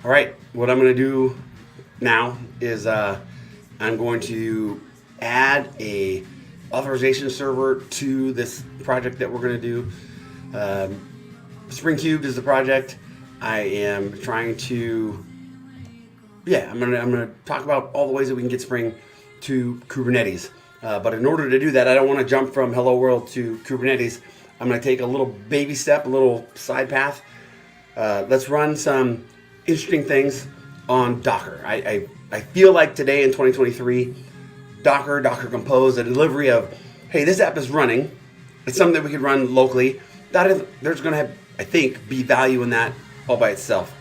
All right, what I'm going to do now is I'm going to add a authorization server to this project that we're going to do. Spring Cubed is the project. I am trying to, I'm gonna talk about all the ways that we can get Spring to Kubernetes. But in order to do that, I don't want to jump from Hello World to Kubernetes. I'm going to take a little baby step, a little side path. Let's run some interesting things on Docker. I feel like today in 2023, Docker Compose, the delivery of, hey, this app is running. It's something that we could run locally. There's going to have, I think, be value in that all by itself.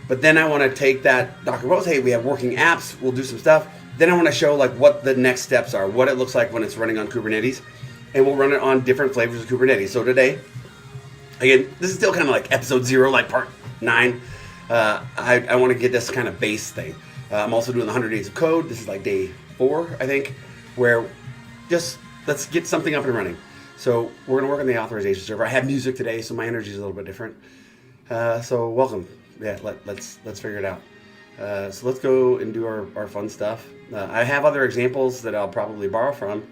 But then I want to take that Docker Compose, hey, we have working apps, we'll do some stuff. Then I want to show like what the next steps are, what it looks like when it's running on Kubernetes. And we'll run it on different flavors of Kubernetes. So today, again, this is still kind of like episode 0, like part 9. I want to get this kind of base thing. I'm also doing the 100 days of code. This is like day 4, I think, where just let's get something up and running. So we're going to work on the authorization server. I have music today, so my energy is a little bit different. So welcome. Yeah, let's figure it out. So let's go and do our fun stuff. I have other examples that I'll probably borrow from.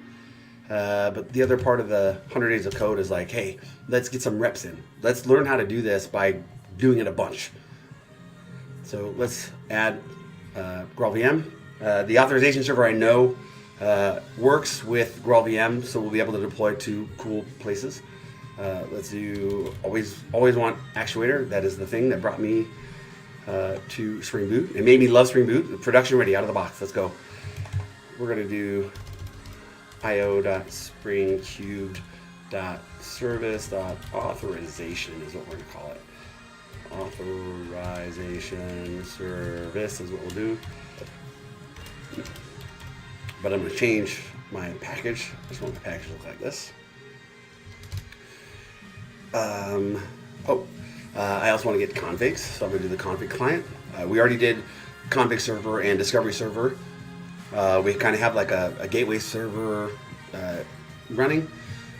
But the other part of the 100 days of code is like, hey, let's get some reps in. Let's learn how to do this by doing it a bunch. So let's add GraalVM. The authorization server I know works with GraalVM, so we'll be able to deploy to cool places. Let's do always want actuator. That is the thing that brought me to Spring Boot. It made me love Spring Boot. Production ready out of the box. Let's go. We're gonna do io.springcubed.service.authorization is what we're gonna call it. Authorization service is what we'll do. But I'm gonna change my package. I just want my package to look like this. I also want to get configs, so I'm going to do the config client. We already did config server and discovery server. We kind of have like a gateway server running.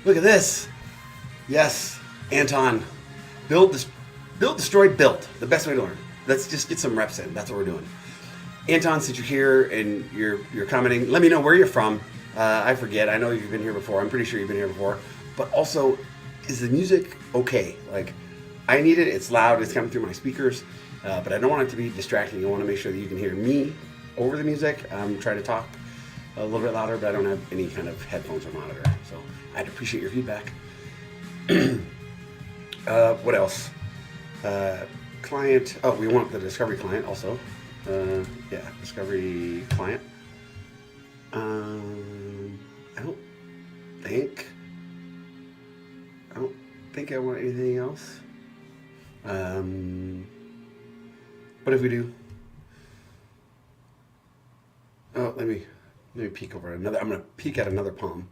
Look at this. Yes, Anton. Build, destroy, build. The best way to learn. Let's just get some reps in. That's what we're doing. Anton, since you're here and you're commenting, let me know where you're from. I forget. I know you've been here before. I'm pretty sure you've been here before. But also, is the music okay? Like, I need it. It's loud. It's coming through my speakers. But I don't want it to be distracting. I want to make sure that you can hear me over the music. I'm trying to talk a little bit louder, but I don't have any kind of headphones or monitor. So I'd appreciate your feedback. What else? Client. Oh, we want the discovery client also. Discovery client. I don't think I want anything else. But if we do, let me peek over another. I'm gonna peek at another palm.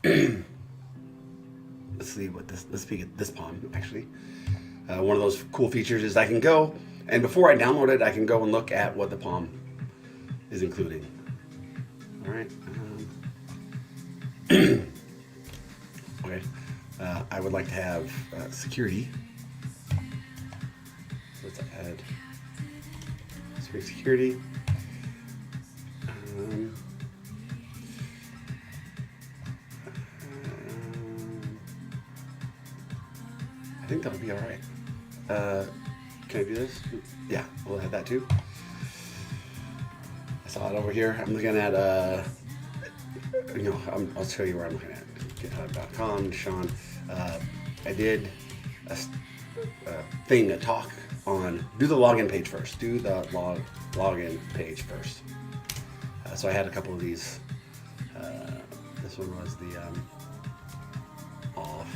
Let's see what this. Let's peek at this palm actually. One of those cool features is I can go, and before I download it, I can go and look at what the palm is including. All right. Okay. I would like to have security. So let's add security. I think that'll be all right. Can I do this? Yeah, we'll have that too. I saw it over here. I'm looking at, I'll show you where I'm looking at. GitHub.com, Sean. I did a talk on, do the login page first. Do the login page first. So I had a couple of these. This one was the off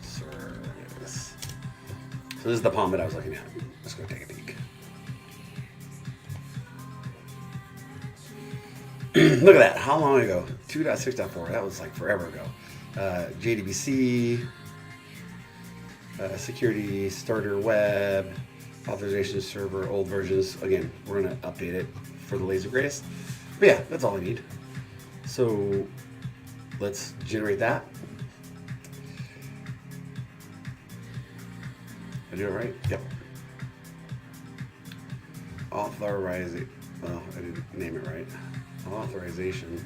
service. So this is the palm that I was looking at. Let's go take a peek. Look at that. How long ago? 2.6.4. That was like forever ago. JDBC, security, starter web, authorization server, old versions. Again, we're going to update it for the laser grace. But yeah, that's all I need. So let's generate that. Did I do it right? Yep. authorization. Oh, I didn't name it right. Authorization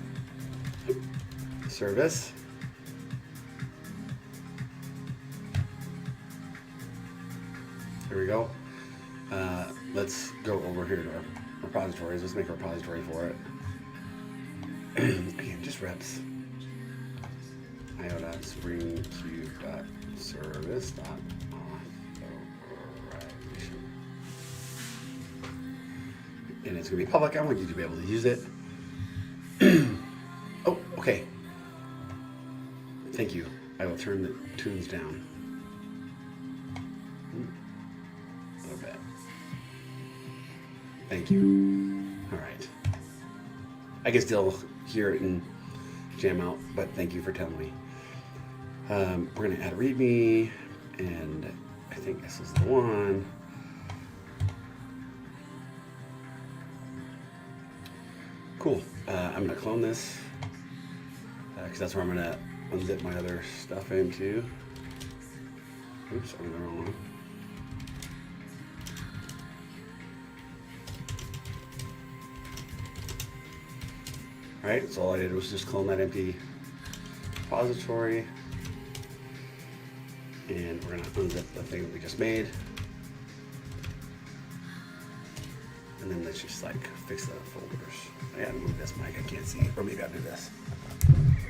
service. Here we go. Let's go over here to our repositories. Let's make a repository for it. Again, just reps. io.spring.service.authorization. And it's going to be public. I want you to be able to use it. Oh, okay. Thank you. I will turn the tunes down a little bit. Thank you. All right. I can still hear it and jam out, but thank you for telling me. We're going to add a README, and I think this is the one. Cool. I'm going to clone this because that's where I'm going to unzip my other stuff into. Oops, I'm in the wrong one. Alright, so all I did was just clone that empty repository. And we're going to unzip the thing that we just made. And then let's just like fix the folders. I gotta move this mic, I can't see it. Or maybe I'll do this.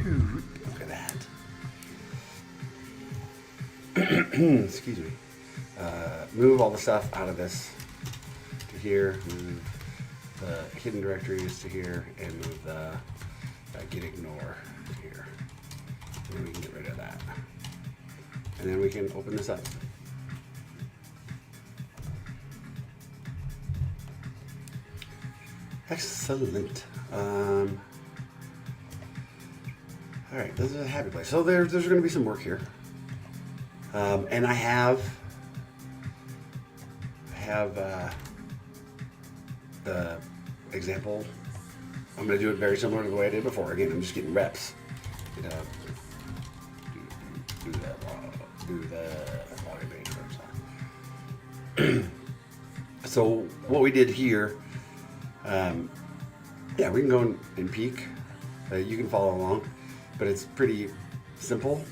Look at that. Excuse me. Move all the stuff out of this to here. Move the hidden directories to here. And move the git ignore to here. And then we can get rid of that. And then we can open this up. Excellent. All right, this is a happy place. So there's going to be some work here, and I have the example. I'm going to do it very similar to the way I did before. Again, I'm just getting reps. Do the login page first. So what we did here. Yeah, we can go and peek. You can follow along, but it's pretty simple.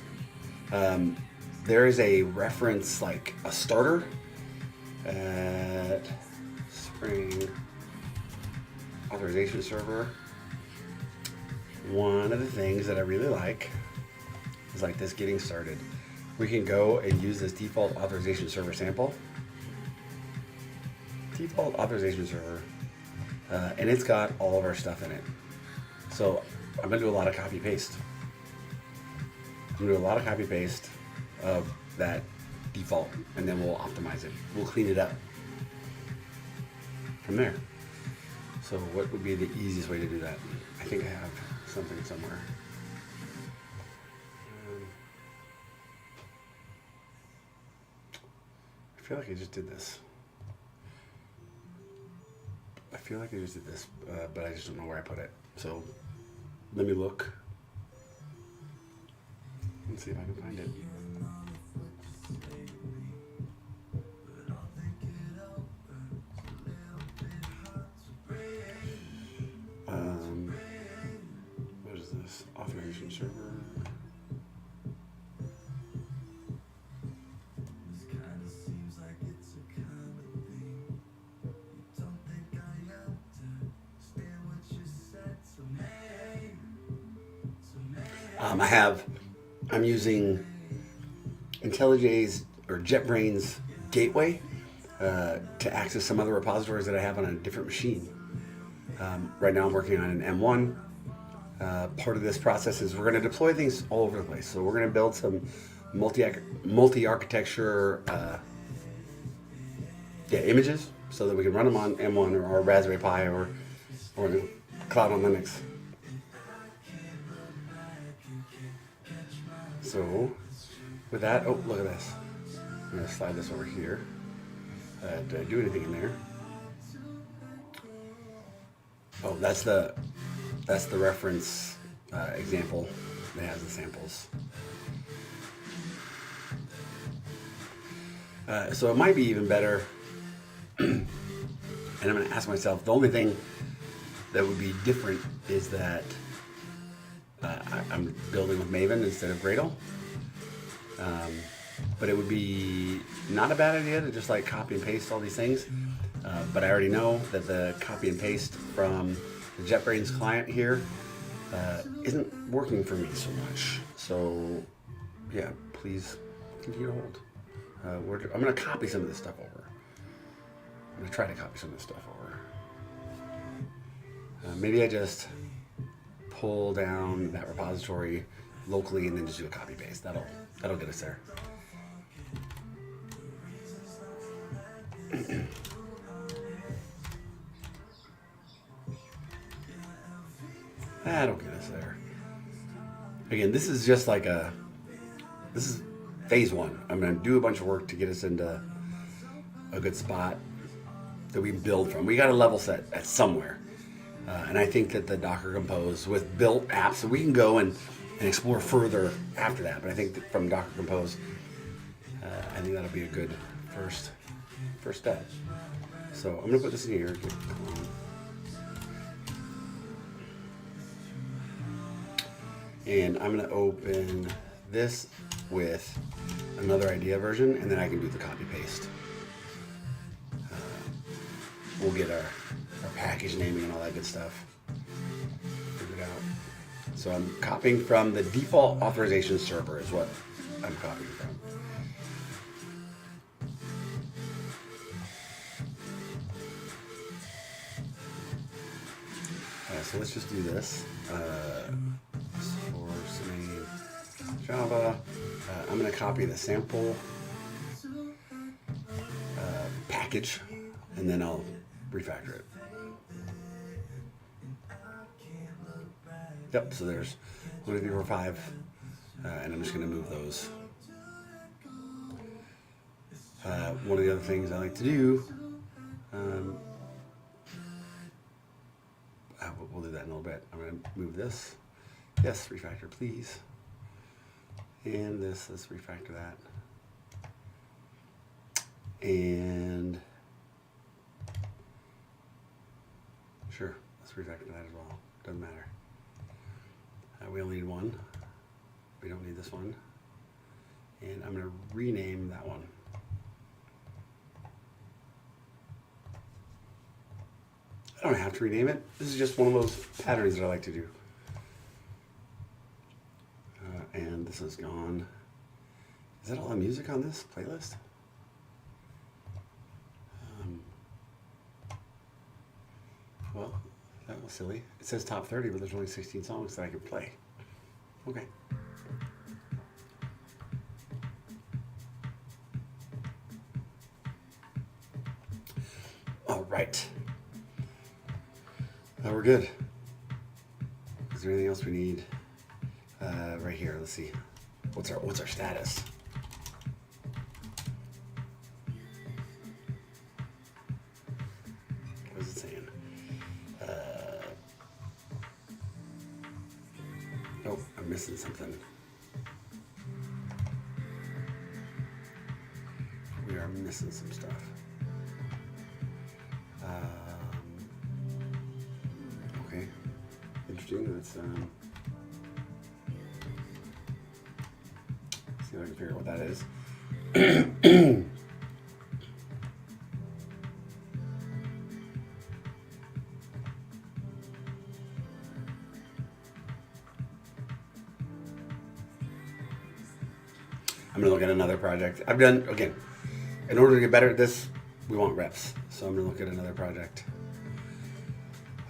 There is a reference, like a starter at Spring Authorization Server. One of the things that I really like is like this getting started. We can go and use this default authorization server sample. Default authorization server. And it's got all of our stuff in it. So I'm gonna do a lot of copy paste. Of that default, and then we'll optimize it. We'll clean it up from there. So what would be the easiest way to do that? I think I have something somewhere. I feel like I just did this. But I just don't know where I put it. So let me look. Let's see if I can find it. What is this? Authorization server. I'm using IntelliJ's or JetBrains gateway to access some other repositories that I have on a different machine. Right now I'm working on an M1. Part of this process is we're going to deploy things all over the place. So we're going to build some multi-architecture images so that we can run them on M1 or our Raspberry Pi or Cloud on Linux. So with that, oh, look at this. I'm going to slide this over here. Did I do anything in there? Oh, that's the reference example that has the samples. So it might be even better And I'm going to ask myself, the only thing that would be different is that I'm building with Maven instead of Gradle. But it would be not a bad idea to just like copy and paste all these things. But I already know that the copy and paste from the JetBrains client here isn't working for me so much. So yeah, please continue to hold. I'm going to copy some of this stuff over. I'm going to try to copy some of this stuff over. Maybe I just pull down that repository locally and then just do a copy paste. That'll get us there. That'll get us there. Again, this is just like this is phase one. I'm going to do a bunch of work to get us into a good spot that we can build from. We got to level set at somewhere. And I think that the Docker Compose with built apps, so we can go and explore further after that. But I think that from Docker Compose, I think that'll be a good first step. So I'm going to put this in here. And I'm going to open this with another idea version, and then I can do the copy paste. We'll get our package naming and all that good stuff figured out. So I'm copying from the default authorization server is what I'm copying from. So let's just do this. Source name Java. I'm going to copy the sample package, and then I'll refactor it. Yep, so there's 1, 2, 3, 4, 5, and I'm just going to move those. One of the other things I like to do, we'll do that in a little bit. I'm going to move this. Yes, refactor, please. And this, let's refactor that. And sure, let's refactor that as well. Doesn't matter. We only need one. We don't need this one. And I'm going to rename that one. I don't have to rename it. This is just one of those patterns that I like to do. And this is gone. Is that all the music on this playlist? Well, that was silly. It says top 30, but there's only 16 songs that I can play. Okay. All right. Now we're good. Is there anything else we need? Right here. Let's see. What's our status? What is it saying? Oh, I'm missing something. We are missing some stuff. Okay. Interesting. Let's see if I can figure out what that is. I'm gonna look at another project. I've done, again, in order to get better at this, we want reps. So I'm gonna look at another project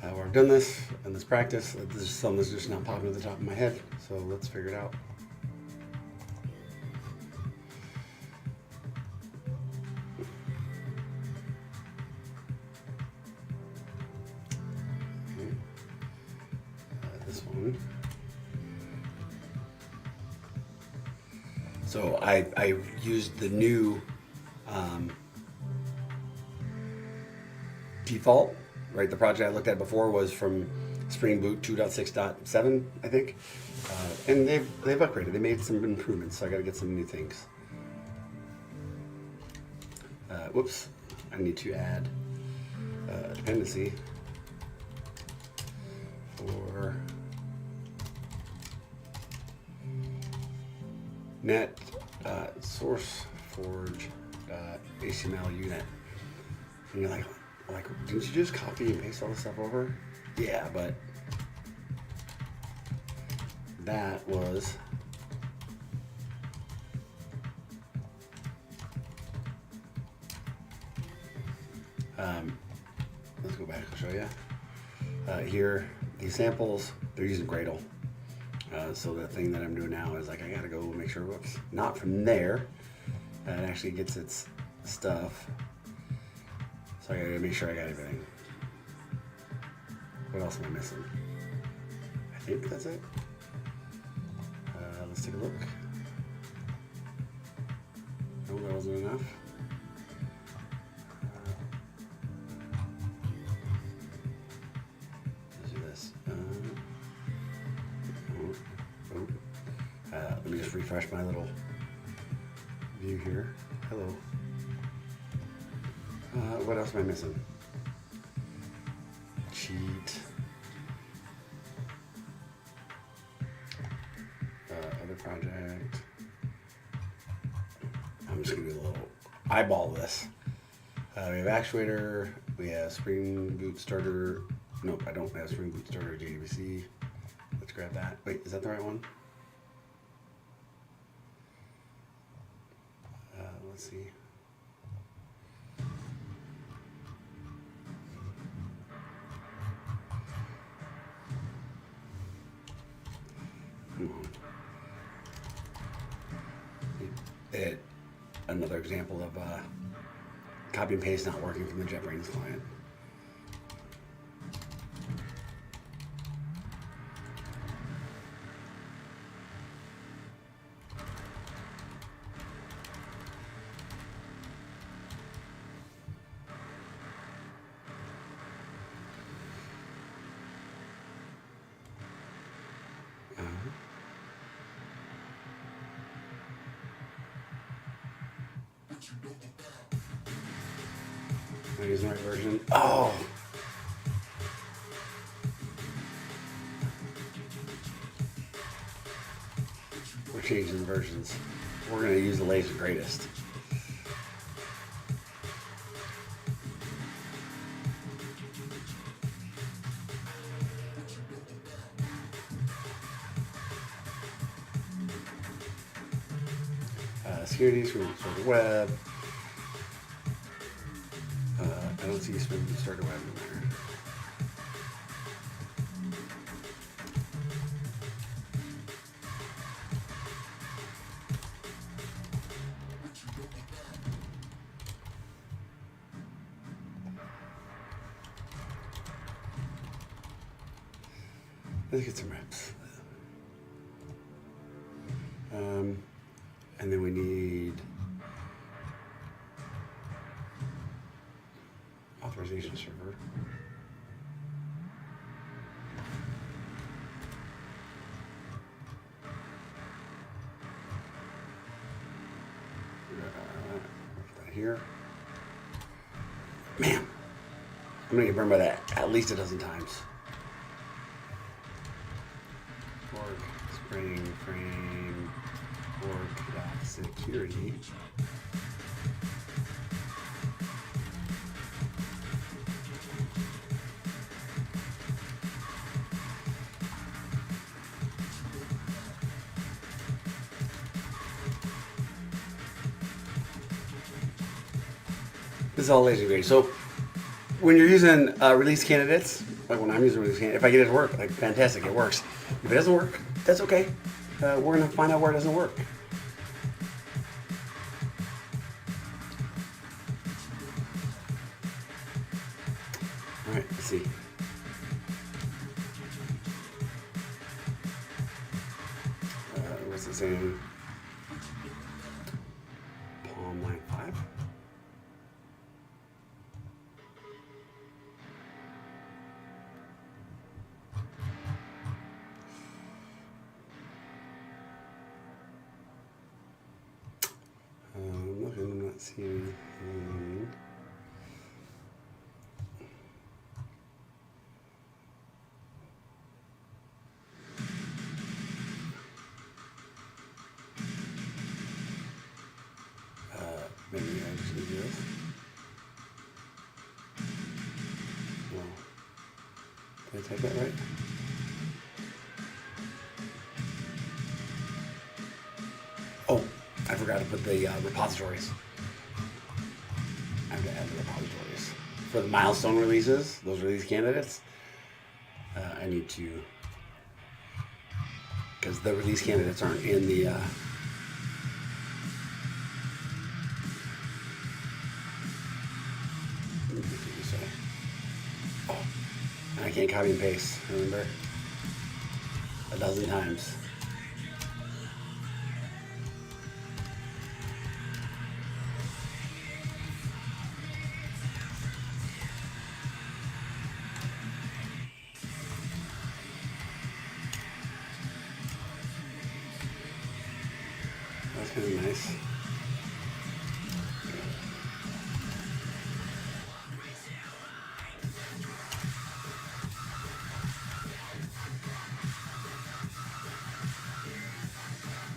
where I've done this and this practice. This is something that's just not popping to the top of my head. So let's figure it out. Okay. This one. So I used the new default, right? The project I looked at before was from Spring Boot 2.6.7, I think, and they've upgraded. They made some improvements, so I got to get some new things. Whoops, I need to add dependency for net source forge HTML unit. And you're like, didn't you just copy and paste all this stuff over? Yeah, but that was let's go back and show you. Here, these samples, they're using Gradle. So the thing that I'm doing now is like, I gotta go make sure, whoops, not from there. It actually gets its stuff. So I gotta make sure I got everything. What else am I missing? I think that's it. Let's take a look. No, that wasn't enough. Let's do this. Let me just refresh my little view here. Hello. What else am I missing? Cheat. Other project. I'm just gonna do a little eyeball this. We have actuator. We have Spring Boot Starter. Nope, I don't have Spring Boot Starter JDBC. Let's grab that. Wait, is that the right one? Let's see. Come on. Another example of copy and paste not working from the JetBrains client. Am I using the right version? Oh! We're changing versions. We're going to use the latest and greatest. Security, Spring Boot Starter Web. I don't see Spring Boot Starter Web in there. Let's get some reps. And then we need authorization server. Here. Man, I'm gonna get burned by that at least a dozen times. Org spring frame org.security. This is all lazy grade. So when you're using release candidates, like when I'm using release candidates, if I get it to work, like fantastic, it works. If it doesn't work, that's okay. We're gonna find out where it doesn't work. All right, let's see. What's it saying? Palm line 5. I'm not seeing anything. Maybe I just need to do this. No. Did I type that right? Oh, I forgot to put the repositories. I have to add the repositories. For the milestone releases, those release candidates, I need to, because the release candidates aren't in the, oh, and I can't copy and paste, remember? 12 times. That's kind of nice.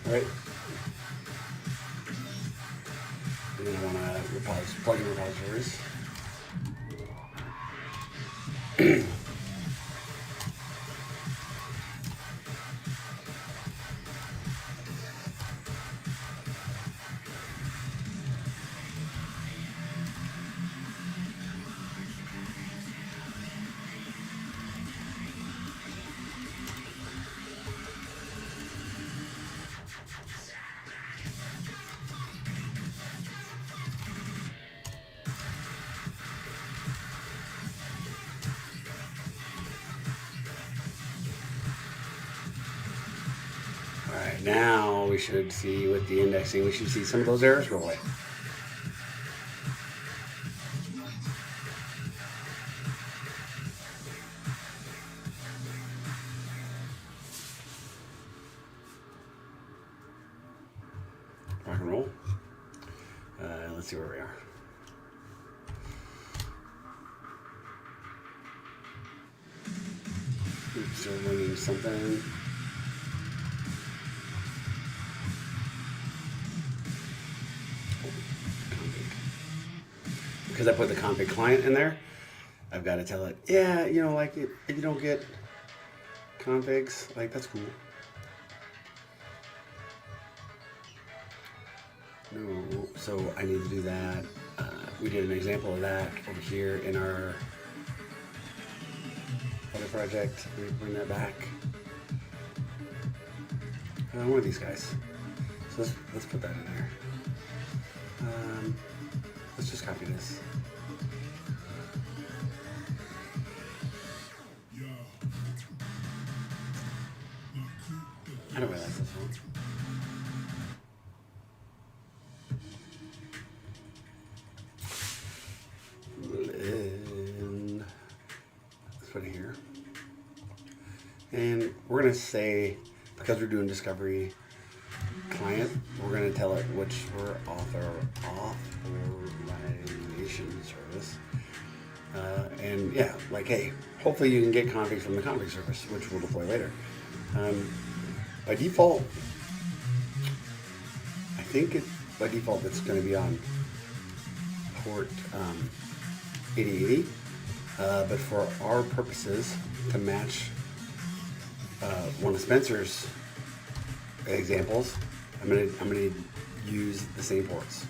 Right? And then I want to plug in repositories. Alright, now we should see with the indexing, we should see some of those errors go away. Rock and roll. Let's see where we are. Oops, we're running something. Because I put the config client in there, I've got to tell it, yeah, you know, like if you don't get configs, like that's cool. No, so I need to do that. We did an example of that over here in our other project. We bring that back. One of these guys. So let's put that in there. Let's just copy this. I don't realize this one. And let's put it here. And we're going to say, because we're doing discovery client, we're going to tell it which we're authorization service. And yeah, like, hey, hopefully you can get config from the config service, which we'll deploy later. By default, I think by default it's going to be on port 8080, but for our purposes, to match one of Spencer's examples, I'm gonna use the same ports.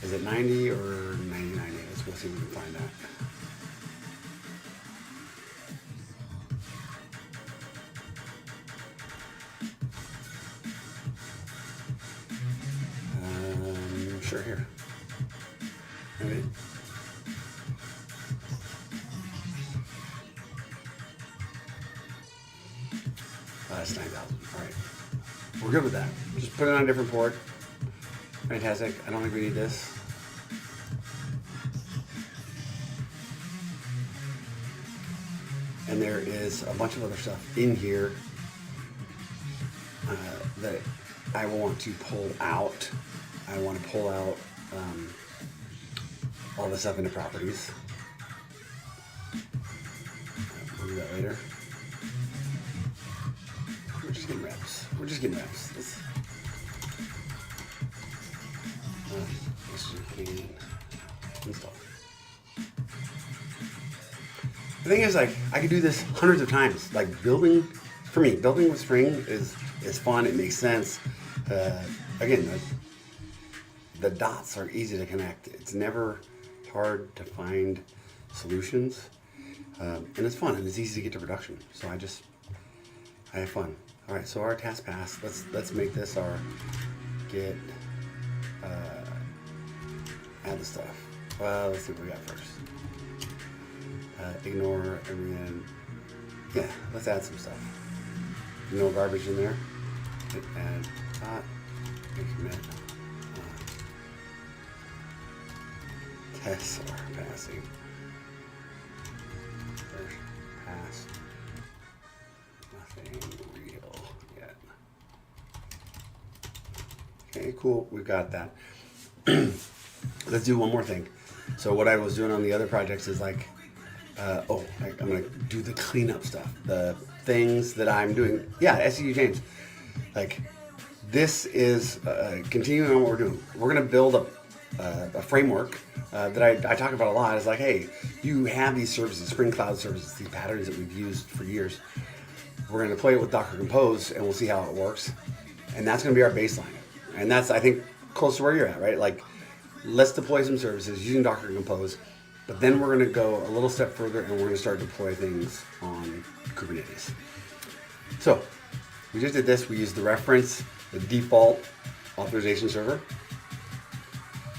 Is it 90 or 9090? Let's go see if we can find that. Sure, here. Maybe. It's 9,000. All right. We're good with that. Just put it on a different port. Fantastic. I don't think we need this. And there is a bunch of other stuff in here that I will want to pull out. I want to pull out all the stuff into properties. We'll do that later. We're just getting reps. We're just getting reps. authorization and install. The thing is, like, I could do this hundreds of times. Like, building, for me, building with Spring is fun. It makes sense. Again, the dots are easy to connect. It's never hard to find solutions, and it's fun and it's easy to get to production. So I have fun. All right, so our task pass. Let's make this our get. Add the stuff. Let's see what we got first. Ignore and then yeah, let's add some stuff. No garbage in there. Hit add dot. Commit. Tests are passing. First pass. Nothing real yet. Okay, cool. We've got that. Let's do one more thing. So what I was doing on the other projects is like, I'm gonna do the cleanup stuff, the things that I'm doing. Yeah, SEU James. Like, this is continuing on what we're doing. We're gonna build a framework that I talk about a lot. It's like, hey, you have these services, Spring Cloud services, these patterns that we've used for years. We're gonna play it with Docker Compose, and we'll see how it works. And that's gonna be our baseline. And that's, I think, close to where you're at, right? Like, let's deploy some services using Docker Compose, but then we're going to go a little step further and we're going to start deploy things on Kubernetes. So we just did this. We used the reference, the default authorization server.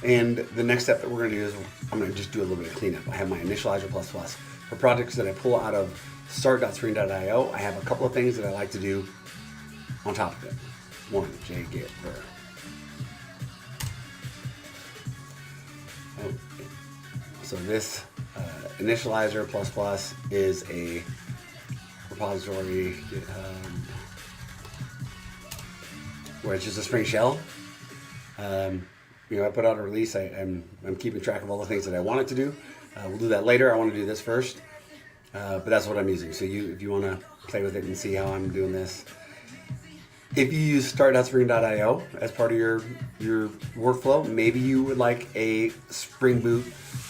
And the next step that we're going to do is I'm going to just do a little bit of cleanup. I have my initializer++. For projects that I pull out of start.spring.io, I have a couple of things that I like to do on top of it. One, JGit ver. Oh, so this initializer++ is a repository where it's just a Spring shell. I put out a release. I'm keeping track of all the things that I want it to do. We'll do that later. I want to do this first, but that's what I'm using. So if you want to play with it and see how I'm doing this. If you use start.spring.io as part of your workflow, maybe you would like a Spring Boot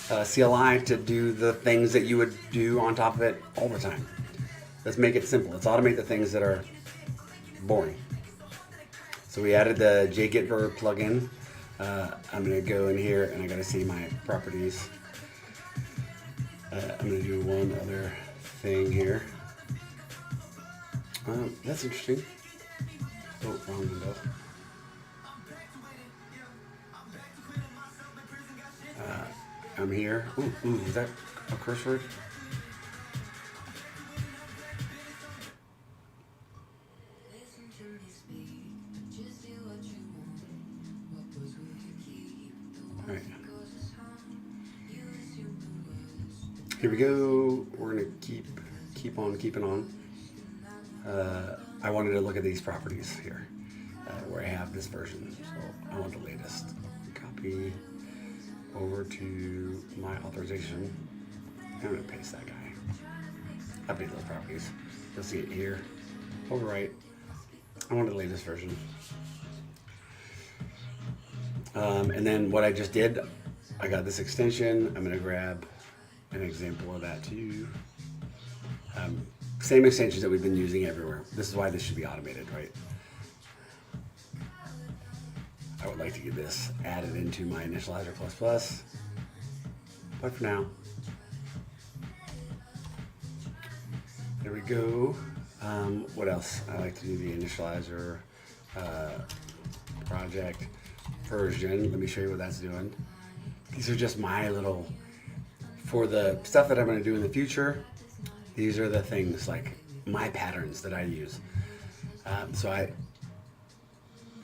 CLI to do the things that you would do on top of it all the time. Let's make it simple. Let's automate the things that are boring. So we added the JGitver plugin. I'm going to go in here and I got to see my properties. I'm going to do one other thing here. That's interesting. Oh, wrong window. I'm here. Ooh, is that a curse word? All right. Here we go. We're gonna keep on keeping on. I wanted to look at these properties here, where I have this version. So I want the latest. Copy over to my authorization. I'm gonna paste that guy. Update those properties. You'll see it here. Overwrite. I want the latest version. And then what I just did, I got this extension. I'm gonna grab an example of that too. Same extensions that we've been using everywhere. This is why this should be automated, right? I would like to get this added into my initializer++, but for now, there we go. What else? I like to do the initializer project version. Let me show you what that's doing. These are just my little, for the stuff that I'm going to do in the future, these are the things, like my patterns that I use.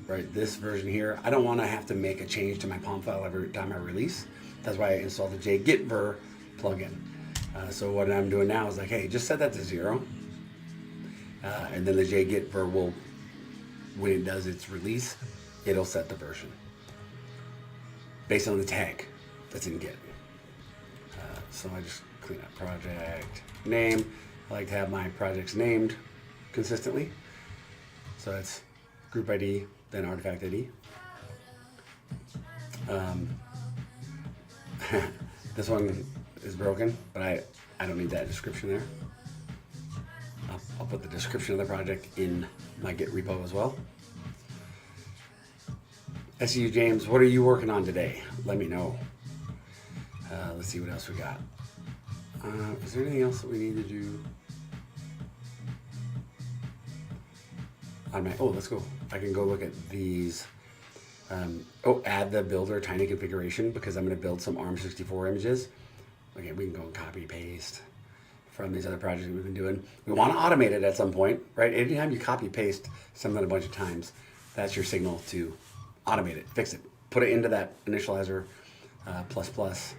This version here, I don't want to have to make a change to my POM file every time I release. That's why I installed the JGitver plugin. So what I'm doing now is like, hey, just set that to 0. And then the JGitver will, when it does its release, it'll set the version based on the tag that's in Git. So I just clean up project name. I like to have my projects named consistently. So it's group ID, then artifact ID. This one is broken, but I don't need that description there. I'll put the description of the project in my Git repo as well. SU James, what are you working on today? Let me know. Let's see what else we got. Is there anything else that we need to do? Let's go. I can go look at these. Add the builder tiny configuration because I'm going to build some ARM64 images. Okay, we can go and copy paste from these other projects we've been doing. We want to automate it at some point, right? Anytime you copy paste something a bunch of times, that's your signal to automate it, fix it, put it into that initializer plus.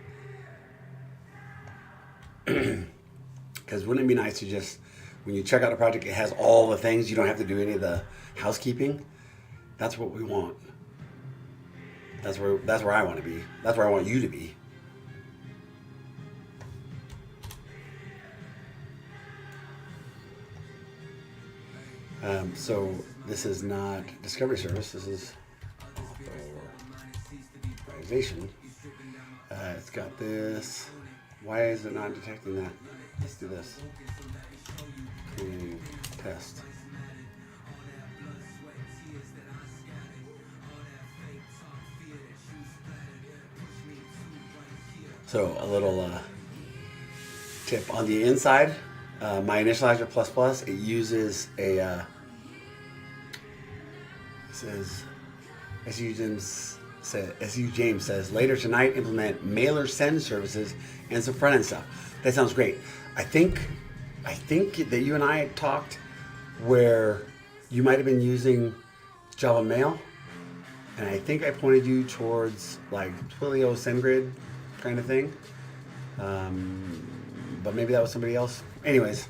Because wouldn't it be nice to just, when you check out a project, it has all the things, you don't have to do any of the housekeeping. That's what we want. That's where I want to be. That's where I want you to be. So this is not discovery service. This is authorization. It's got this. Why is it not detecting that? Let's do this. Test. So a little tip on the inside. My initializer plus, it uses a says SU James says later tonight implement mailer send services and some front end stuff. That sounds great. I think that you and I talked where you might have been using Java Mail, and I think I pointed you towards like Twilio SendGrid kind of thing. But maybe that was somebody else. Anyways,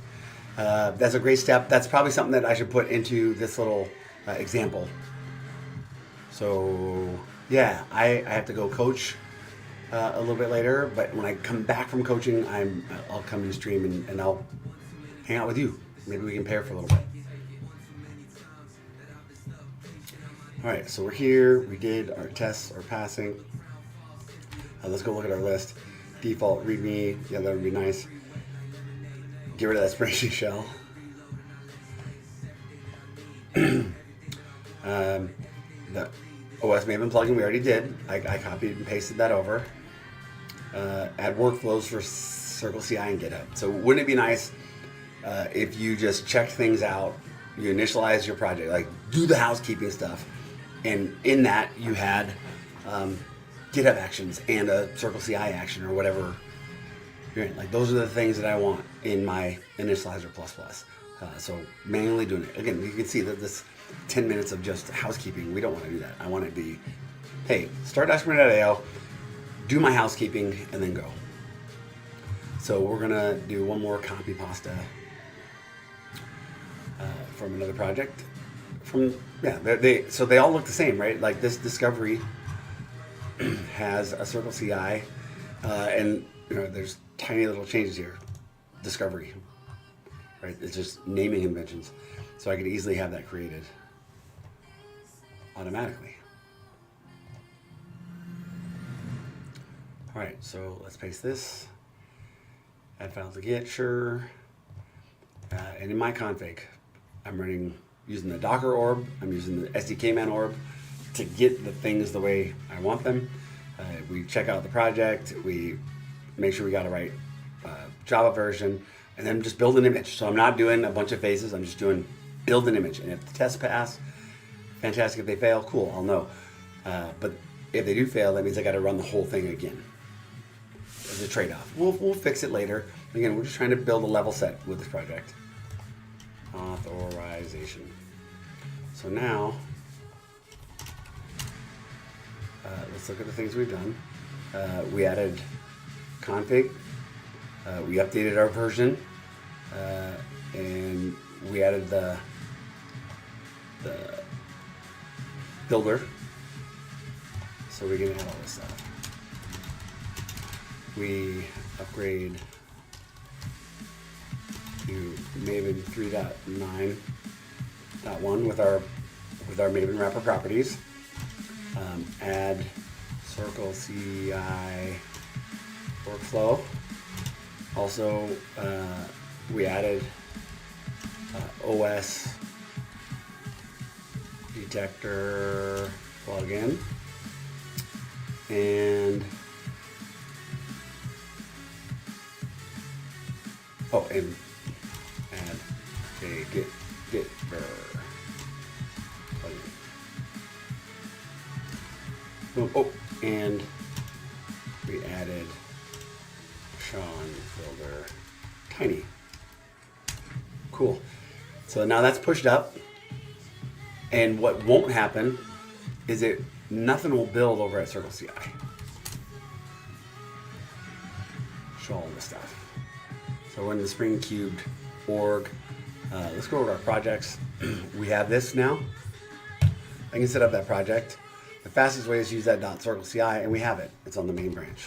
that's a great step. That's probably something that I should put into this little example. So yeah, I have to go coach a little bit later, but when I come back from coaching, I'll come in stream and I'll hang out with you. Maybe we can pair for a little bit. All right, so we're here. We did our tests, our passing. Let's go look at our list. Default README, yeah, that would be nice. Get rid of that spreadsheet shell. The OS Maven plugin we already did. I copied and pasted that over. Add workflows for Circle CI and GitHub. So wouldn't it be nice if you just checked things out, you initialize your project, like do the housekeeping stuff, and in that you had GitHub actions and a Circle CI action or whatever. Like those are the things that I want in my initializer plus. So manually doing it. Again, you can see that this 10 minutes of just housekeeping, we don't want to do that. I want it to be, hey, start dashboard.io, do my housekeeping, and then go. So we're gonna do one more copy pasta from another project. So they all look the same, right? Like this discovery has a Circle CI, and there's tiny little changes here. Discovery, right? It's just naming conventions. So I could easily have that created automatically. All right, so let's paste this. Add file to Git, sure. And in my config, I'm using the Docker orb. I'm using the SDKman orb to get the things the way I want them. We check out the project. We make sure we got the right Java version, and then just build an image. So I'm not doing a bunch of phases. I'm just doing build an image. And if the tests pass, fantastic. If they fail, cool, I'll know. But if they do fail, that means I got to run the whole thing again. As a trade-off. We'll fix it later. Again, we're just trying to build a level set with this project. Authorization. So now, let's look at the things we've done. We added config. We updated our version, and we added the builder, so we can add all this stuff. We upgrade to Maven 3.9.1 with our Maven wrapper properties. Add Circle CI workflow. Also, we added OS detector plugin, and and add a git plugin. And we added Sean Builder Tiny. Cool. So now that's pushed up, and what won't happen is nothing will build over at Circle CI. Show all this stuff. So we're in the Spring Cubed org. Let's go over our projects. We have this now. I can set up that project. The fastest way is to use that .circle CI, and we have it. It's on the main branch.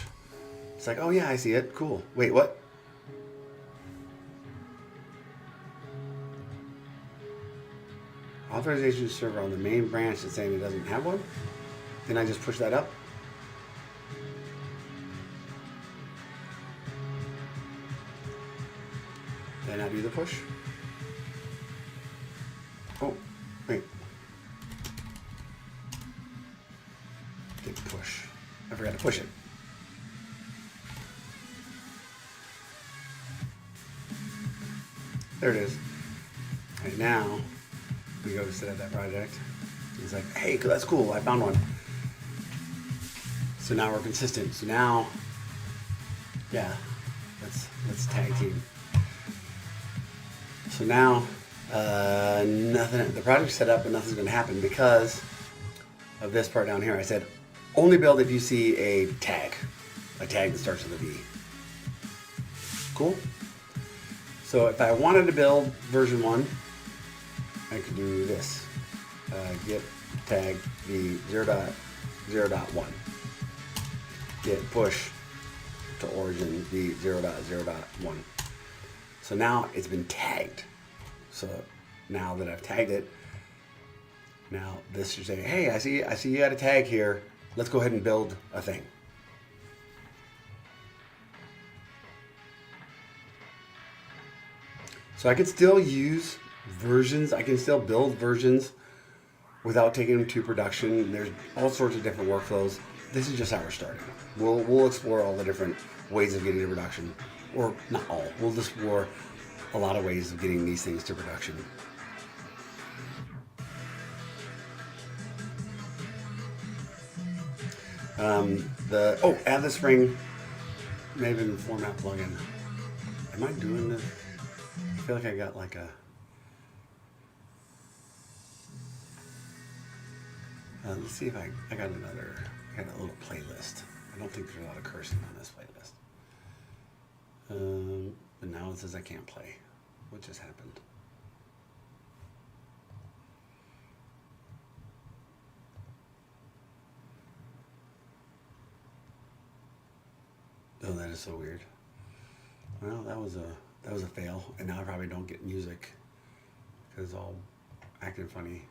It's like, oh yeah, I see it. Cool. Wait, what? Authorization server on the main branch is saying it doesn't have one. Then I just push that up. Then I do the push. Oh, wait. Did push. I forgot to push it. There it is. Right now, we go to set up that project. He's like, hey, that's cool, I found one. So now we're consistent. So now, yeah, let's tag team. So now, nothing, the project's set up, but nothing's gonna happen because of this part down here. I said, only build if you see a tag that starts with a V. Cool? So if I wanted to build version 1, I could do this. Git tag v 0.0.1. Git push to origin v 0.0.1. So now it's been tagged. So now that I've tagged it, now this should say, hey, I see you got a tag here. Let's go ahead and build a thing. So I can still use versions. I can still build versions without taking them to production. There's all sorts of different workflows. This is just how we're starting. We'll explore all the different ways of getting to production, or not all. We'll explore a lot of ways of getting these things to production. Add the Spring Maven format plugin. Am I doing this? I feel like I got like a. Let's see if I got another. I got a little playlist. I don't think there's a lot of cursing on this playlist. But now it says I can't play. What just happened? Oh, that is so weird. Well, that was a fail, and now I probably don't get music because it's all acting funny.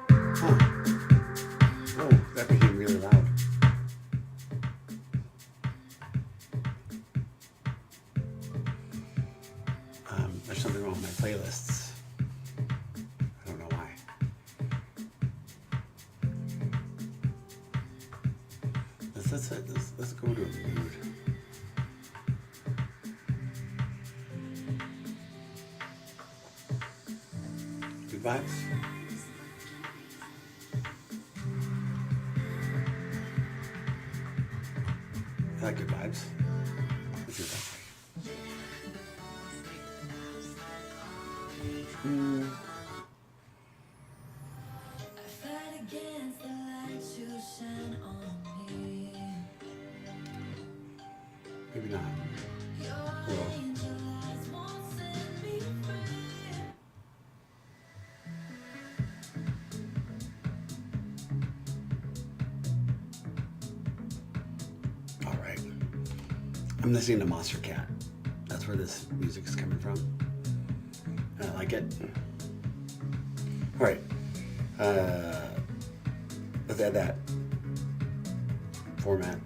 Huh. Oh, that became really loud. There's something wrong with my playlists. I don't know why. Let's go to a mood. Good vibes. I like good vibes. Let's see what that's like. Maybe not. Well. All right. I'm listening to Monster Cat. That's where this music is coming from. And I like it. All right. Let's add that format.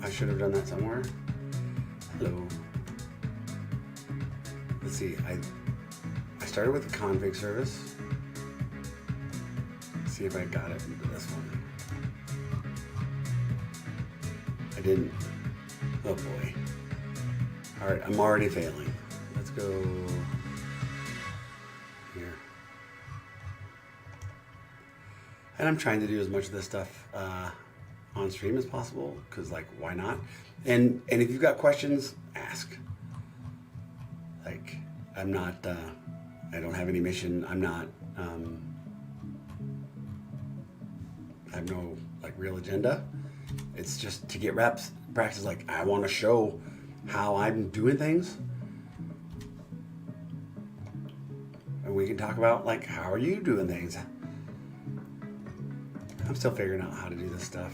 I should have done that somewhere. Hello. Let's see. I started with the config service. Let's see if I got it into this one. I didn't. Oh boy. All right, I'm already failing. Let's go here. And I'm trying to do as much of this stuff on stream as possible, because like, why not? And if you've got questions, ask. Like, I'm not, I don't have any mission. I'm not, I have no like real agenda. It's just to get reps, practice. Like, I want to show how I'm doing things. And we can talk about like, how are you doing things? I'm still figuring out how to do this stuff.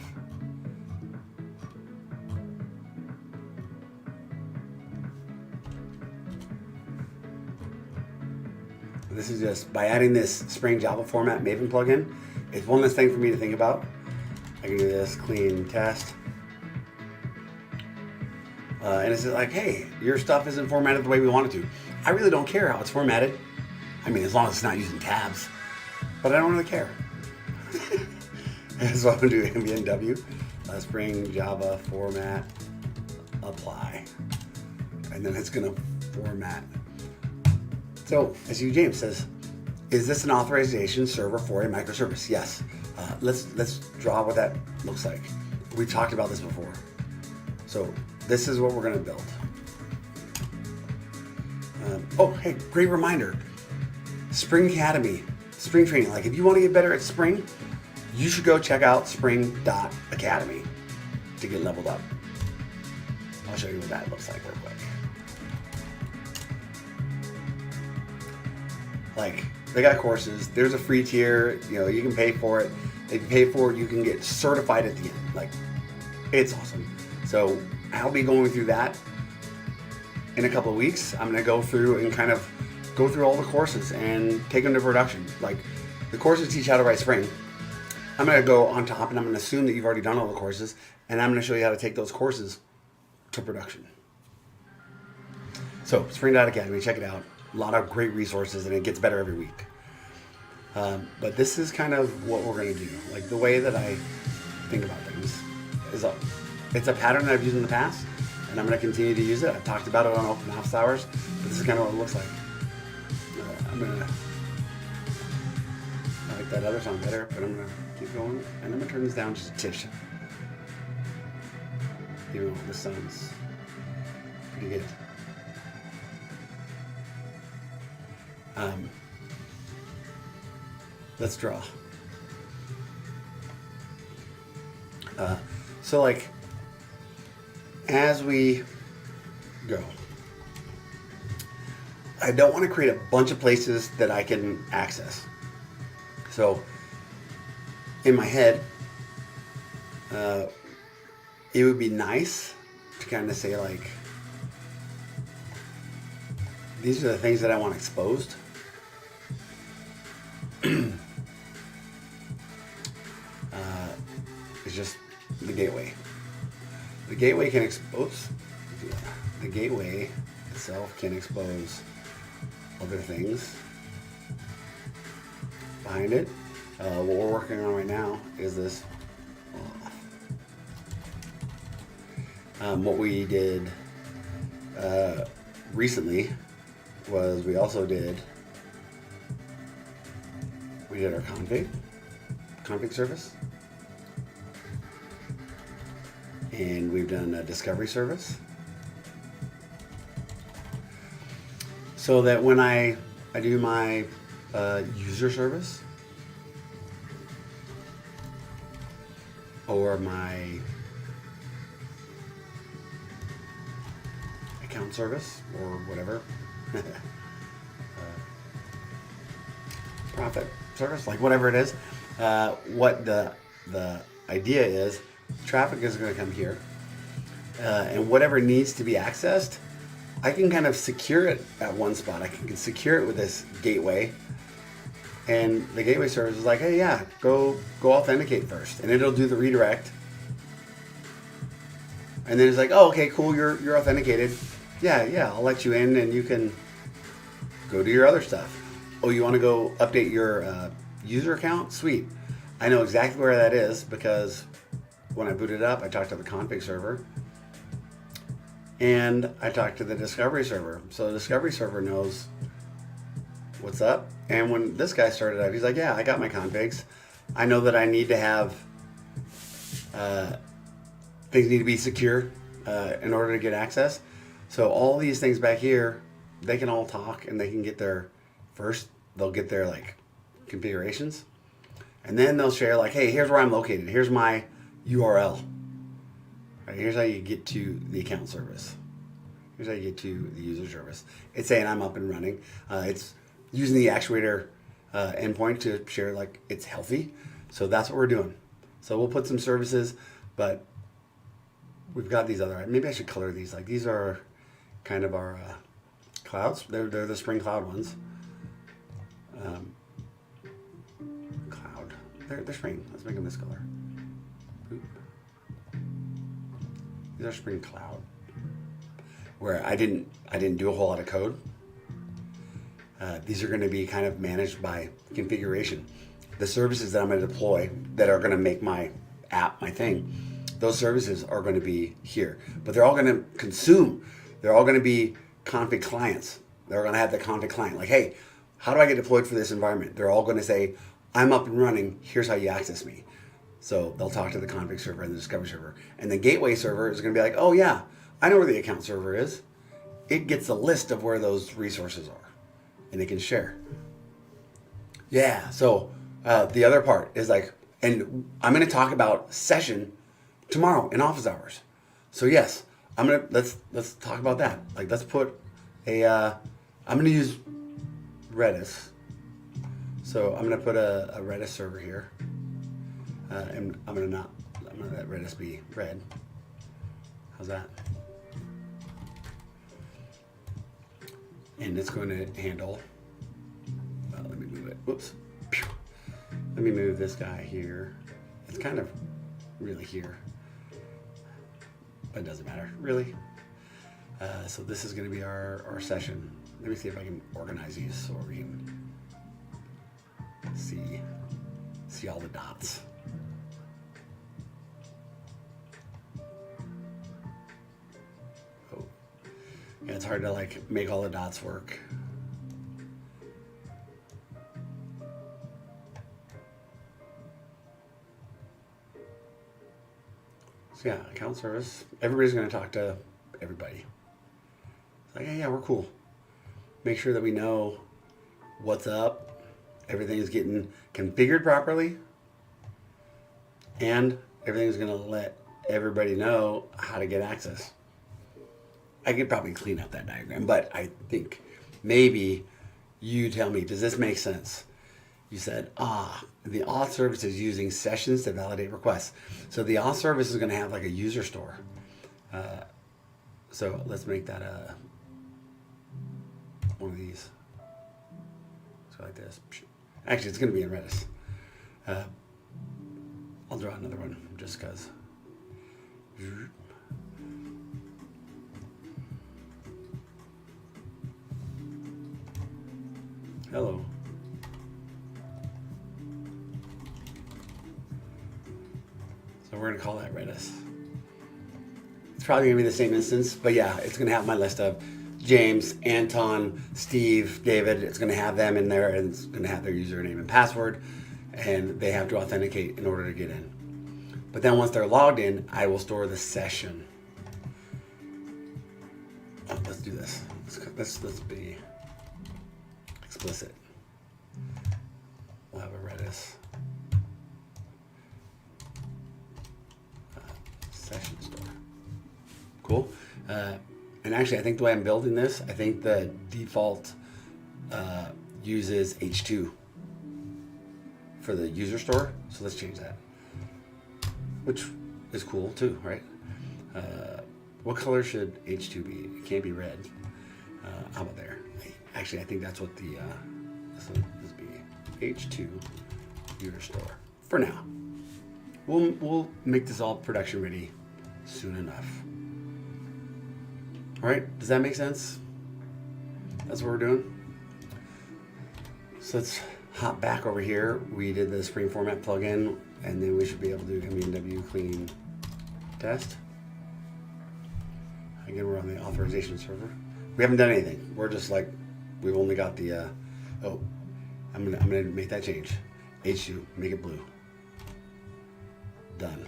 This is just by adding this Spring Java format Maven plugin. It's one less thing for me to think about. I can do this clean test. And it's like, hey, your stuff isn't formatted the way we want it to. I really don't care how it's formatted. I mean, as long as it's not using tabs. But I don't really care. So I'm going to do MBNW, Spring Java format, apply. And then it's going to format. So, as you, James says, is this an authorization server for a microservice? Yes. Let's draw what that looks like. We've talked about this before. So, this is what we're going to build. Oh, hey, great reminder. Spring Academy, Spring Training. Like, if you want to get better at Spring, you should go check out spring.academy to get leveled up. I'll show you what that looks like real quick. Like, they got courses. There's a free tier. You know, you can pay for it. If you pay for it, you can get certified at the end. Like, it's awesome. So I'll be going through that in a couple of weeks. I'm going to go through and kind of go through all the courses and take them to production. Like, the courses teach how to write Spring. I'm going to go on top, and I'm going to assume that you've already done all the courses, and I'm going to show you how to take those courses to production. So, Spring.Academy, check it out. A lot of great resources, and it gets better every week. But this is kind of what we're going to do. Like, the way that I think about things is it's a pattern that I've used in the past, and I'm going to continue to use it. I've talked about it on open office hours, but this is kind of what it looks like. I'm going to, I like that other song better, but I'm going to keep going, and I'm going to turn this down just a titch. Even though this sounds pretty good. Let's draw. So like, as we go, I don't want to create a bunch of places that I can access. So in my head, it would be nice to kind of say like, these are the things that I want exposed. It's just the gateway. The gateway can expose. The gateway itself can expose other things behind it. What we're working on right now is this. What we did recently was we also did our config service, and we've done a discovery service, so that when I do my user service or my account service or whatever, profit service, like whatever it is, what the idea is, traffic is going to come here, and whatever needs to be accessed, I can kind of secure it at one spot. I can secure it with this gateway, and the gateway service is like, hey, yeah, go authenticate first, and it'll do the redirect And then it's like, oh, okay, cool, you're authenticated. Yeah, I'll let you in and you can go do your other stuff. Oh, you want to go update your user account? Sweet. I know exactly where that is because when I boot it up, I talked to the config server and I talked to the discovery server. So the discovery server knows what's up. And when this guy started out, he's like, yeah, I got my configs. I know that I need to have things need to be secure in order to get access. So all these things back here, they can all talk and they can get their they'll get their like configurations. And then they'll share like, hey, here's where I'm located. Here's my URL. Right, here's how you get to the account service. Here's how you get to the user service. It's saying I'm up and running. It's using the actuator endpoint to share like it's healthy. So that's what we're doing. So we'll put some services, but we've got these other, maybe I should color these. Like these are kind of our clouds. They're the Spring Cloud ones. Cloud. They're Spring. Let's make them this color. Oop. These are Spring Cloud. Where I didn't do a whole lot of code. These are going to be kind of managed by configuration. The services that I'm going to deploy that are going to make my app my thing, those services are going to be here. But they're all going to consume. They're all going to be config clients. They're going to have the config client. Like, hey, how do I get deployed for this environment? They're all going to say, I'm up and running. Here's how you access me. So they'll talk to the config server and the discovery server. And the gateway server is going to be like, oh yeah, I know where the account server is. It gets a list of where those resources are. And they can share. Yeah, so the other part is like, and I'm going to talk about session tomorrow in office hours. So yes, let's talk about that. Like let's put I'm going to use Redis. So I'm going to put a Redis server here. And I'm going to let Redis be red. How's that? And it's going to handle, let me move it, whoops. Let me move this guy here. It's kind of really here, but it doesn't matter, really. So this is going to be our session. Let me see if I can organize these so we can see all the dots. Yeah, it's hard to like make all the dots work. So yeah, account service. Everybody's going to talk to everybody. It's like, yeah, we're cool. Make sure that we know what's up. Everything's getting configured properly. And everything's going to let everybody know how to get access. I could probably clean up that diagram, but I think maybe you tell me, does this make sense? You said, the auth service is using sessions to validate requests. So the auth service is going to have like a user store. So let's make that one of these. So like this. Actually, it's going to be in Redis. I'll draw another one just because. Hello. So we're going to call that Redis. It's probably going to be the same instance, but yeah, it's going to have my list of James, Anton, Steve, David. It's going to have them in there, and it's going to have their username and password, and they have to authenticate in order to get in. But then once they're logged in, I will store the session. Oh, let's do this. Let's be explicit. We'll have a Redis session store. Cool. And actually, I think the way I'm building this, I think the default uses H2 for the user store. So let's change that, which is cool too, right? What color should H2 be? It can't be red. How about there? Actually, I think that's what the this will be H2 user store for now. We'll make this all production ready soon enough. All right, does that make sense? That's what we're doing. So let's hop back over here. We did the Spring Format plugin, and then we should be able to do MNW clean test. Again, we're on the authorization server. We haven't done anything. We're just like, we've only got the, oh, I'm gonna make that change. H2, make it blue. Done.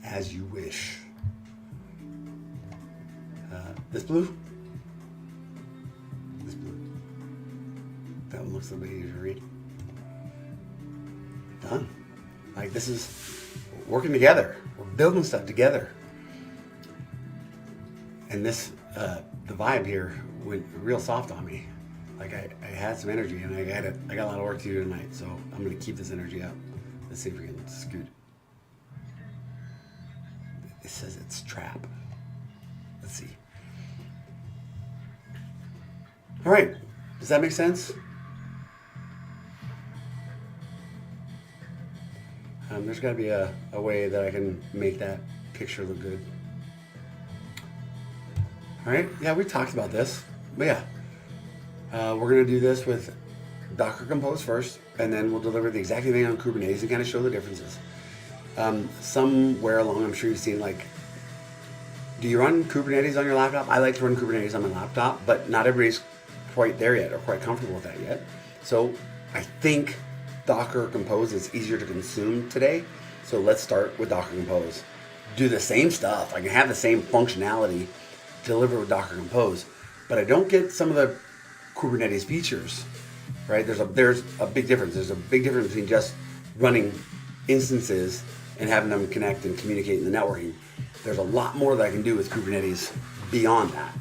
As you wish. This blue? This blue. That one looks a little bit easier to read. Done. Like, this is working together. We're building stuff together. And this, the vibe here went real soft on me. Like I had some energy, and I got a lot of work to do tonight, so I'm gonna keep this energy up. Let's see if we can scoot. It says it's trap. Let's see. All right, does that make sense? There's got to be a way that I can make that picture look good. All right, yeah, we talked about this, but yeah. We're going to do this with Docker Compose first, and then we'll deliver the exact same thing on Kubernetes and kind of show the differences. Somewhere along, I'm sure you've seen, like, do you run Kubernetes on your laptop? I like to run Kubernetes on my laptop, but not everybody's quite there yet or quite comfortable with that yet. So I think Docker Compose is easier to consume today. So let's start with Docker Compose. Do the same stuff. I can have the same functionality delivered with Docker Compose, but I don't get some of the Kubernetes features, right? There's a big difference. There's a big difference between just running instances and having them connect and communicate in the networking. There's a lot more that I can do with Kubernetes beyond that.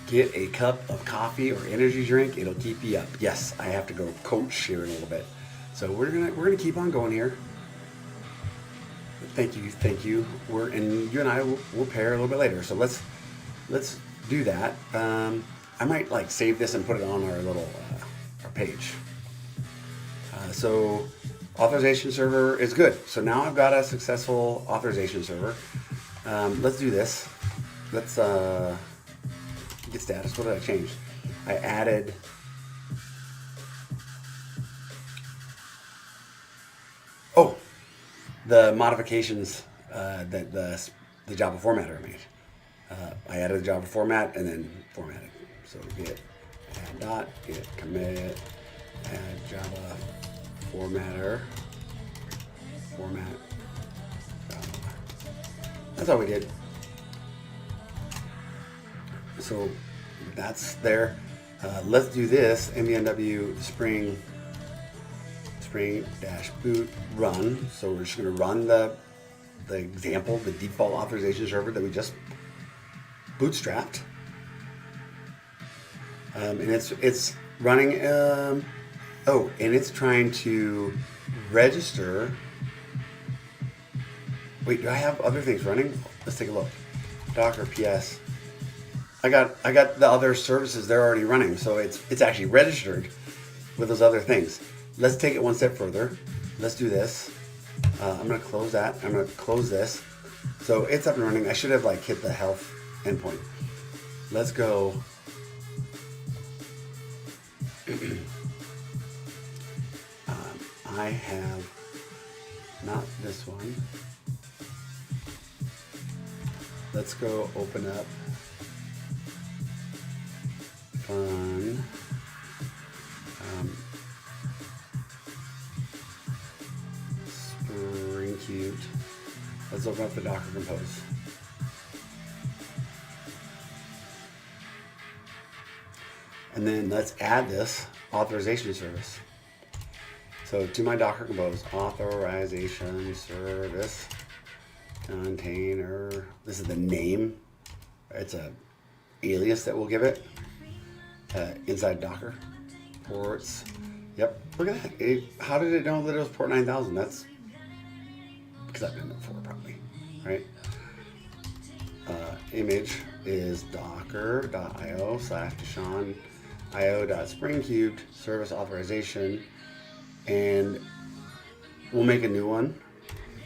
Get a cup of coffee or energy drink. It'll keep you up. Yes, I have to go coach here in a little bit. So we're gonna keep on going here. Thank you. And you and I will pair a little bit later. So let's do that. I might like save this and put it on our little our page. So authorization server is good. So now I've got a successful authorization server. Let's do this. Let's get status. What did I change? I added the modifications that the Java formatter made. I added the Java format and then formatted. So git add dot, git commit, add Java formatter, format. That's all we did. So that's there. Let's do this. MNW spring dash boot run. So we're just going to run the example, the default authorization server that we just bootstrapped, and it's running. And it's trying to register. Wait, do I have other things running? Let's take a look. Docker PS. I got the other services they're already running, so it's actually registered with those other things. Let's take it one step further. Let's do this. I'm gonna close that. I'm gonna close this. So it's up and running. I should have like hit the health endpoint. Let's go. I have not this one. Let's go open up fun. Spring Cubed. Let's open up the Docker Compose. And then let's add this authorization service. So to my Docker Compose, authorization service container. This is the name. It's a alias that we'll give it inside Docker ports. Yep, look at that. How did it know that it was port 9000? That's because I've done it before, probably, right? Image is docker.io/Deshaun io.springcubed service authorization, and we'll make a new one.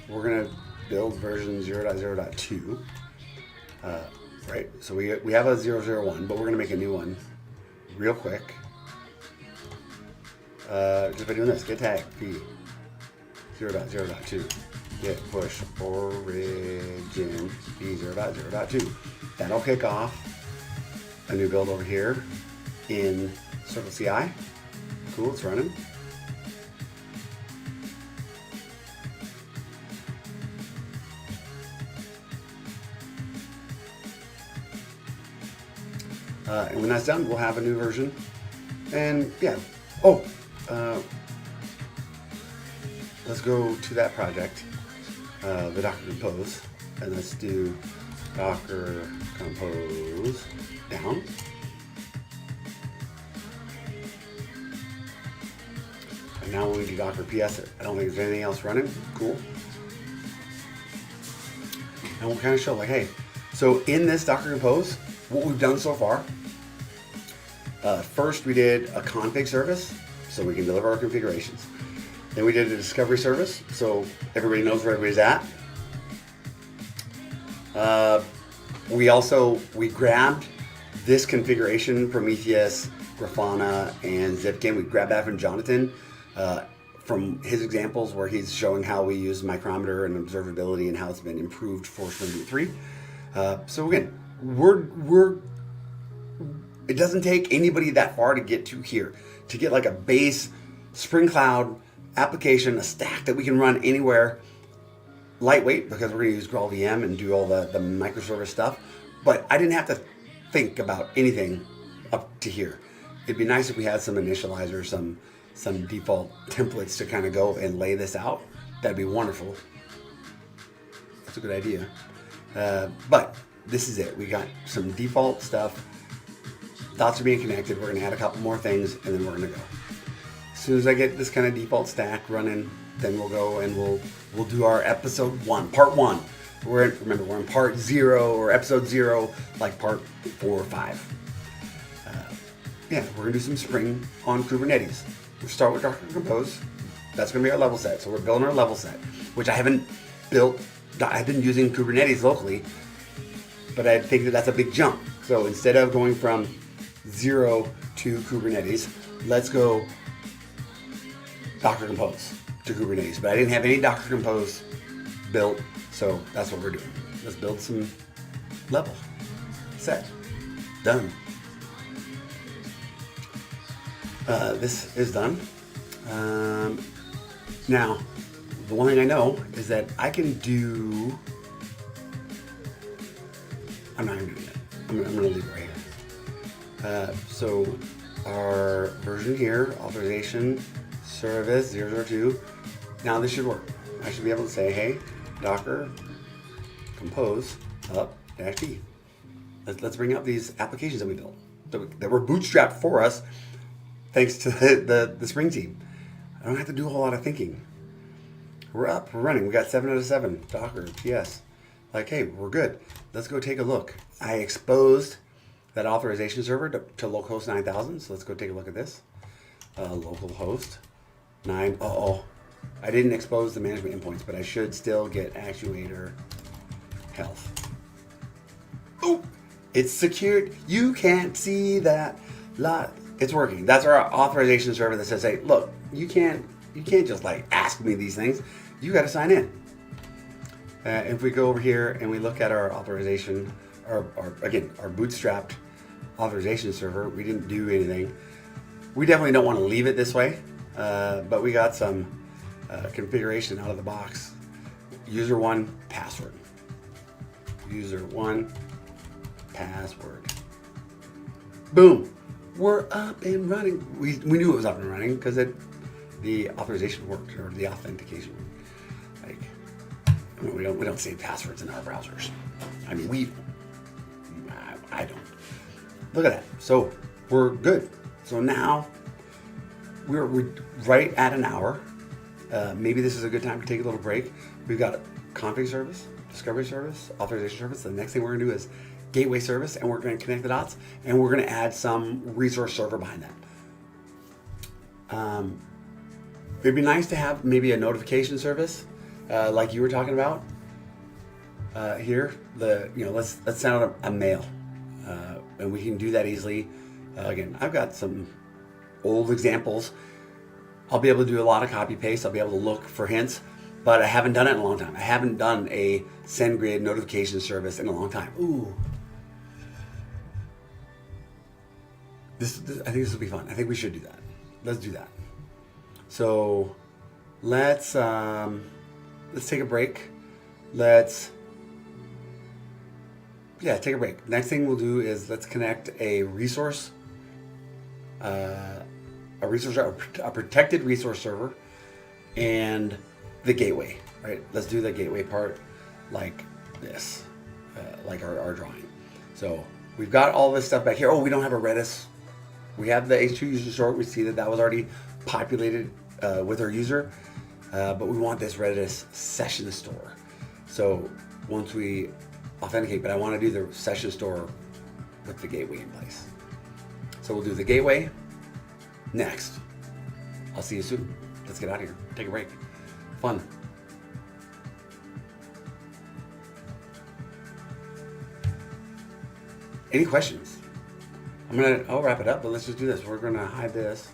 We're gonna build version 0.0.2. Right, so we have a 0.0.1, but we're going to make a new one real quick. Just by doing this, get tag p 0.0.2, get push origin p 0.0.2. That'll kick off a new build over here in Circle CI. Cool, it's running. And when that's done, we'll have a new version. And yeah, let's go to that project, the Docker Compose, and let's do Docker Compose down. And now when we do Docker PS it, I don't think there's anything else running. Cool. And we'll kind of show like, hey, so in this Docker Compose, what we've done so far, first we did a config service, so we can deliver our configurations. Then we did a discovery service, so everybody knows where everybody's at. We grabbed this configuration, Prometheus, Grafana, and Zipkin. We grabbed that from Jonathan, from his examples where he's showing how we use micrometer and observability and how it's been improved for Spring Boot 3. So again, it doesn't take anybody that far to get to here, to get like a base Spring Cloud application, a stack that we can run anywhere, lightweight because we're going to use GraalVM and do all the microservice stuff. But I didn't have to think about anything up to here. It'd be nice if we had some initializers, some default templates to kind of go and lay this out. That'd be wonderful. That's a good idea. But this is it. We got some default stuff. Dots are being connected. We're going to add a couple more things, and then we're going to go. As soon as I get this kind of default stack running, then we'll go and we'll do our episode 1, part 1. We're in part 0 or episode 0, like part 4 or 5. We're going to do some Spring on Kubernetes. We'll start with Docker Compose. That's going to be our level set. So we're building our level set, which I haven't built. I've been using Kubernetes locally, but I think that's a big jump. So instead of going from 0 to Kubernetes, let's go Docker Compose to Kubernetes. But I didn't have any Docker Compose built, so that's what we're doing. Let's build some level set. Done. This is done. Now, the one thing I know is that I can do. I'm not going to do that. I'm going to leave it right here. So our version here, authorization service 0.0.2. Now this should work. I should be able to say, hey, Docker Compose up -d. Let's bring up these applications that we built that were bootstrapped for us thanks to the Spring team. I don't have to do a whole lot of thinking. We're up, we're running. We got 7 out of 7. Docker, PS. Like, hey, we're good. Let's go take a look. I exposed that authorization server to localhost 9000. So let's go take a look at this. Localhost 9. I didn't expose the management endpoints, but I should still get actuator health. Oh, it's secured. You can't see that lot. It's working. That's our authorization server that says, hey, look, you can't just like ask me these things. You got to sign in. If we go over here and we look at our authorization, our bootstrapped authorization server, we didn't do anything. We definitely don't want to leave it this way, but we got some configuration out of the box. User 1 password. User 1 password. Boom. We're up and running. We knew it was up and running because the authorization worked, or the authentication worked. Like, we don't save passwords in our browsers. I mean, I don't. Look at that. So we're good. So now we're right at an hour. Maybe this is a good time to take a little break. We've got a config service, discovery service, authorization service. The next thing we're gonna do is gateway service, and we're going to connect the dots, and we're going to add some resource server behind that. It'd be nice to have maybe a notification service, like you were talking about. here. Let's send out a mail, and we can do that easily. Again, I've got some old examples. I'll be able to do a lot of copy paste. I'll be able to look for hints, but I haven't done it in a long time. I haven't done a SendGrid notification service in a long time. Ooh. I think this will be fun. I think we should do that. Let's do that. So let's take a break. Take a break. Next thing we'll do is let's connect a protected resource server, and the gateway. Right. Let's do the gateway part like this, like our drawing. So we've got all this stuff back here. Oh, we don't have a Redis. We have the H2 user store. We see that was already populated with our user, but we want this Redis session store. So once we authenticate, but I want to do the session store with the gateway in place. So we'll do the gateway next. I'll see you soon. Let's get out of here. Take a break. Fun. Any questions? I'll wrap it up, but let's just do this. We're gonna hide this.